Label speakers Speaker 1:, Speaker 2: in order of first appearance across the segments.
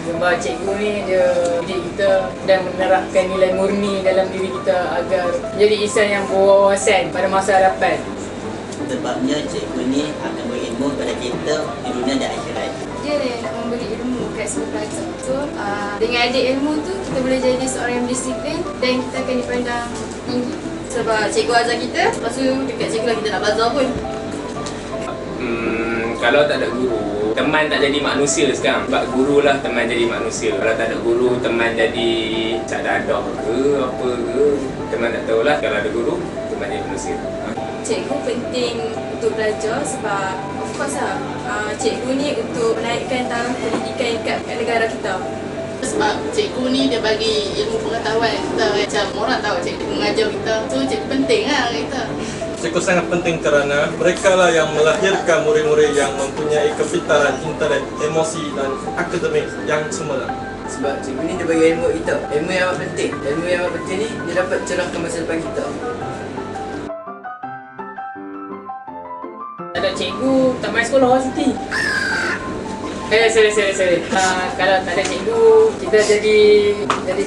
Speaker 1: Sebab cikgu ni dia didik kita dan menerapkan nilai murni dalam diri kita agar menjadi insan yang berwawasan pada masa hadapan.
Speaker 2: Sebabnya cikgu ni akan berilmu kepada kita di dunia dan akhirat.
Speaker 3: Dia yang nak memberi ilmu kat semua pelajar. So, dengan ada ilmu tu, kita boleh jadi seorang yang disiplin dan kita akan dipandang tinggi. Sebab cikgu ajar kita, lepas tu dekat cikgu lah kita nak belajar pun.
Speaker 4: Kalau tak ada guru, teman tak jadi manusia sekarang. Sebab guru lah teman jadi manusia. Kalau tak ada guru, teman jadi cak dadah ke apa ke. Teman tak tahulah. Kalau ada guru, teman jadi manusia.
Speaker 3: Cikgu penting untuk belajar sebab of course lah, cikgu ni untuk menaikkan taraf pendidikan kat negara kita.
Speaker 5: Sebab cikgu ni dia bagi ilmu pengetahuan kita. Macam orang tahu cikgu mengajar kita. So cikgu penting lah kita.
Speaker 6: Cikgu sangat penting kerana mereka lah yang melahirkan murid-murid yang mempunyai kepintaran intelek, emosi dan akademik yang cemerlang.
Speaker 7: Sebab cikgu ni dia bagi ilmu kita. Ilmu yang amat penting. Ilmu yang amat penting ni dia dapat cerahkan masa depan kita.
Speaker 1: Tak ada cikgu, tak main sekolah lah Siti. Sorry. Kalau tak ada cikgu, kita jadi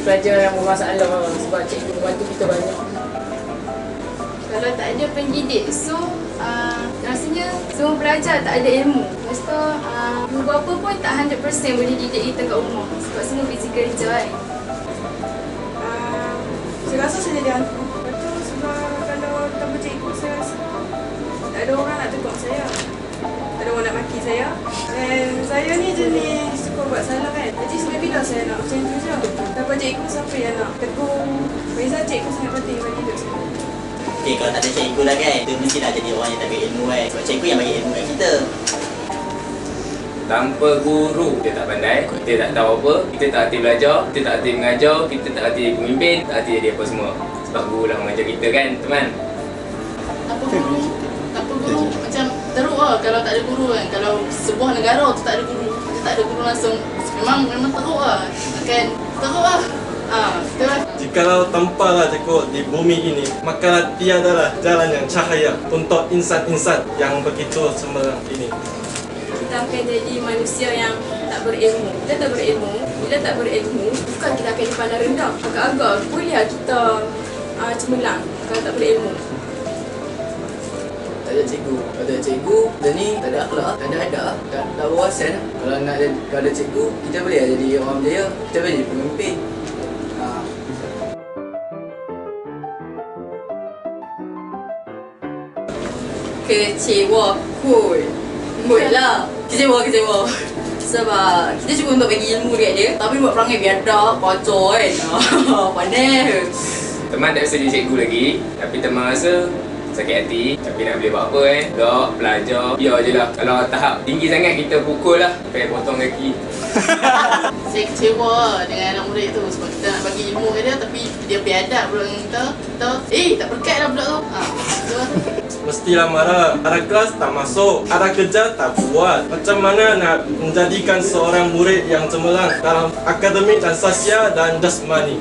Speaker 1: pelajar yang bermasalah sebab cikgu membantu kita banyak.
Speaker 3: Kalau tak ada pendidik, so rasanya semua pelajar tak ada ilmu. Lepas tu, guru bapa pun tak 100% boleh didik kita kat rumah sebab semua busy kerja kan.
Speaker 8: Saya rasa saya jadi hantu. Betul sebab kalau tanpa cikgu saya rasa tak ada orang nak tegur saya. Tak ada orang nak maki saya. Dan saya ni jenis suka buat salah kan. Jadi sampai bila saya nak macam tu je. Tanpa cikgu siapa yang nak tegur. Beza cikgu sangat penting bagi hidup saya.
Speaker 2: Okay, kalau tak ada cikgu lah kan, kita mestilah jadi orang yang tak berilmu kan. Sebab cikgu yang bagi ilmu kat kita.
Speaker 4: Tanpa guru, kita tak pandai, kita tak tahu apa, kita tak hati belajar, kita tak hati mengajar, kita tak hati pemimpin, tak hati jadi apa semua. Sebab guru lah mengajar kita kan, teman.
Speaker 5: Tanpa guru macam teruk lah kalau tak ada guru kan. Kalau sebuah negara tu tak ada guru, dia tak ada guru langsung, memang teruk lah. Akan teruk lah. Betul lah.
Speaker 6: Jikalau tanpalah cikgu di bumi ini, maka tiadalah jalan yang cahaya untuk insan-insan yang begitu cemerlang ini.
Speaker 3: Kita akan jadi manusia yang tak berilmu. Kita tak berilmu, bila tak berilmu, bukan kita akan dipandang rendah. Agak-agak boleh kita cemerlang kalau tak berilmu.
Speaker 7: Tak ada cikgu. Kalau tak ada cikgu, kita ni tak ada akhlak, tak ada adab, tak berwawasan. Kalau ada cikgu, kita boleh jadi orang berjaya, kita boleh jadi pemimpin.
Speaker 3: Kecewa kot lah. Kecewa sebab kita cuba untuk bagi ilmu dekat dia tapi buat perangai biadab, kacau kan. Panas.
Speaker 4: Teman tak bisa jadi cikgu lagi, tapi teman rasa sakit hati, tapi nak boleh buat apa tak, belajar, biar je lah. Kalau tahap tinggi sangat, kita pukul lah sampai potong kaki.
Speaker 5: Saya kecewa dengan anak murid tu sebab kita nak bagi ilmu ke dia tapi dia biadab pula dengan kita. Tak berkat lah budak tu. Betul lah.
Speaker 6: Mestilah marah, ada kelas tak masuk, ada kerja tak buat. Macam mana nak menjadikan seorang murid yang cemerlang dalam akademik dan sosial dan jasmani?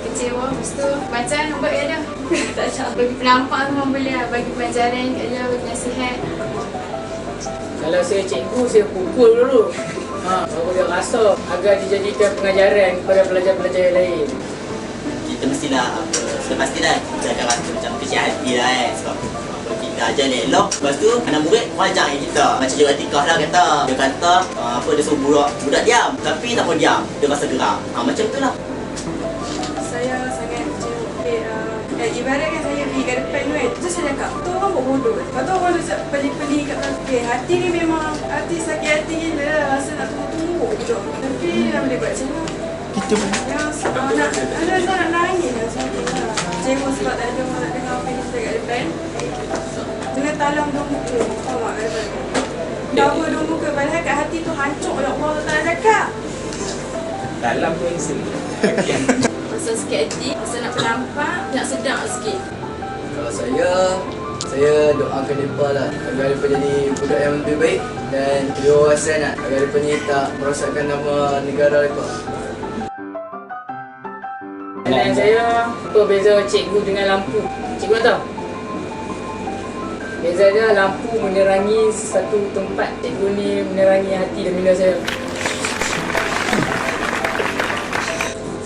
Speaker 3: Kecewa, lepas tu bacaan nampak dia ada. Tak tahu. Bagi penampak memang boleh lah, bagi pelajaran kat dia, bagi nasihat.
Speaker 1: Kalau saya cikgu, saya pukul dulu. Baru dia rasa agar dijadikan pengajaran kepada pelajar-pelajar yang lain.
Speaker 2: Kita mestilah pastilah kita akan rasa macam kecil hati lah kan. Sebab kita ajar elok. Lepas tu anak murid wajar kita. Macam cikgu Atikah lah kata. Dia kata dia suruh budak diam. Tapi tak mau diam. Dia rasa geram. Macam tu lah.
Speaker 8: Saya sangat kecewa. Ibaratkan saya pergi kat depan tu kan. Terus saya cakap, tu orang buat bodoh. Lepas tu orang tu peli-peli kat belakang. Hati ni memang sakit hati gila lah. Rasa nak tunggu-tunggu je. Tapi dah boleh buat macam mana. Kita pun nak nangis lah macam lah. Cikgu sebab tak ada orang nak dengar apa yang kita kat depan. Dengan talang dua muka. Tahu tak kat depan? Tahu dua muka. Padahal kat hati tu hancur lah. Allah tak nak cakap.
Speaker 4: Dalam tu yang sini.
Speaker 3: Masa sikit hati, masa nak penampak, nak sedap sikit.
Speaker 7: Kalau saya doakan mereka lah agar mereka jadi budak yang lebih baik dan berwawasan lah, agar mereka ni tak merosakkan nama negara mereka.
Speaker 1: Dan saya, apa beza cikgu dengan lampu? Cikgu nak tahu? Beza dia, lampu menerangi satu tempat, cikgu ni menerangi hati dan minda saya.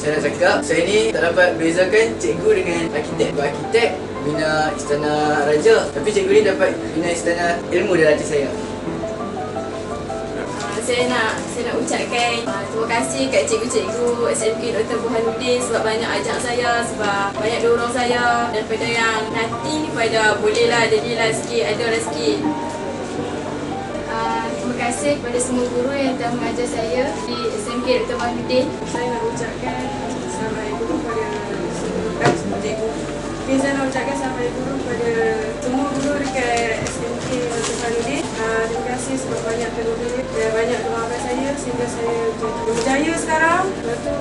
Speaker 7: Saya nak cakap, saya ni tak dapat bezakan cikgu dengan arkitek. Sebab arkitek bina istana raja, tapi cikgu ni dapat bina istana ilmu dalam hati saya.
Speaker 3: Saya nak ucapkan terima kasih kat cikgu-cikgu SMK Dr. Burhanuddin sebab banyak ajak saya, sebab banyak dorong saya daripada yang nanti pada bolehlah jadilah sikit, adalah sikit. Terima kasih kepada semua guru yang telah mengajar saya di SMK Dr. Burhanuddin.
Speaker 8: Saya nak ucapkan selamat hari guru pada semua cikgu. Okay, saya nak ucapkan selamat hari guru kepada semua guru dekat SMK Dr. Burhanuddin. Terima kasih sebab banyak tolong dan banyak doakan saya sehingga saya berjaya sekarang. Lepas tu,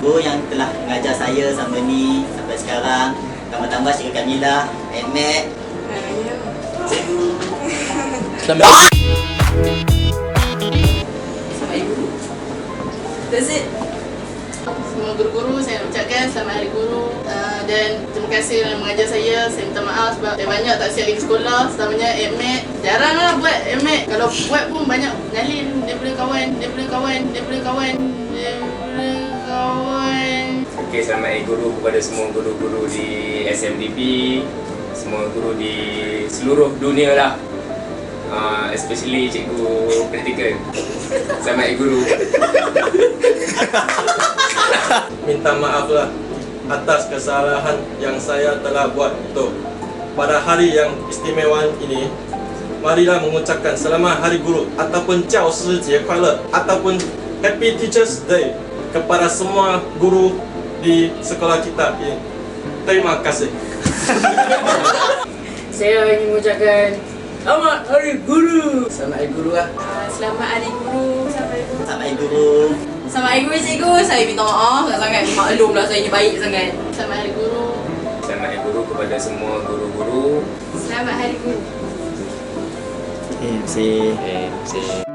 Speaker 2: Guru yang telah mengajar saya sama ni sampai sekarang, tambah-tambah Cikgu Kamilah, Mek, Cikgu.
Speaker 5: Selamat Hari Guru. That's it. Semua guru-guru saya nak ucapkan selamat Hari Guru, dan terima kasih kerana mengajar saya. Saya minta maaf sebab saya banyak tak siap pergi sekolah. Selamanya Mek jarang lah buat Mek. Kalau buat pun banyak nyalin daripada kawan.
Speaker 4: Okey, selamat Hari Guru kepada semua guru-guru di SMDP, semua guru di seluruh dunia lah, especially cikgu praktikal. Selamat Hari Guru.
Speaker 6: Minta maaflah atas kesalahan yang saya telah buat itu. Pada hari yang istimewa ini, marilah mengucapkan Selamat Hari Guru ataupun 教师节快乐 ataupun Happy Teachers Day kepada semua guru di sekolah kita ini. Terima kasih.
Speaker 1: Saya ingin mengucapkan Selamat Hari Guru.
Speaker 7: Selamat Hari Guru lah.
Speaker 3: Selamat Hari Guru.
Speaker 8: selamat hari guru.
Speaker 2: Selamat Hari Guru.
Speaker 5: Selamat Hari Guru cikgu. Saya minta maaf sangat-sangat. Maklumlah saya ni baik sangat.
Speaker 3: Selamat Hari Guru.
Speaker 4: Selamat Hari Guru kepada semua guru-guru.
Speaker 3: Selamat Hari Guru.
Speaker 2: MC.
Speaker 4: MC.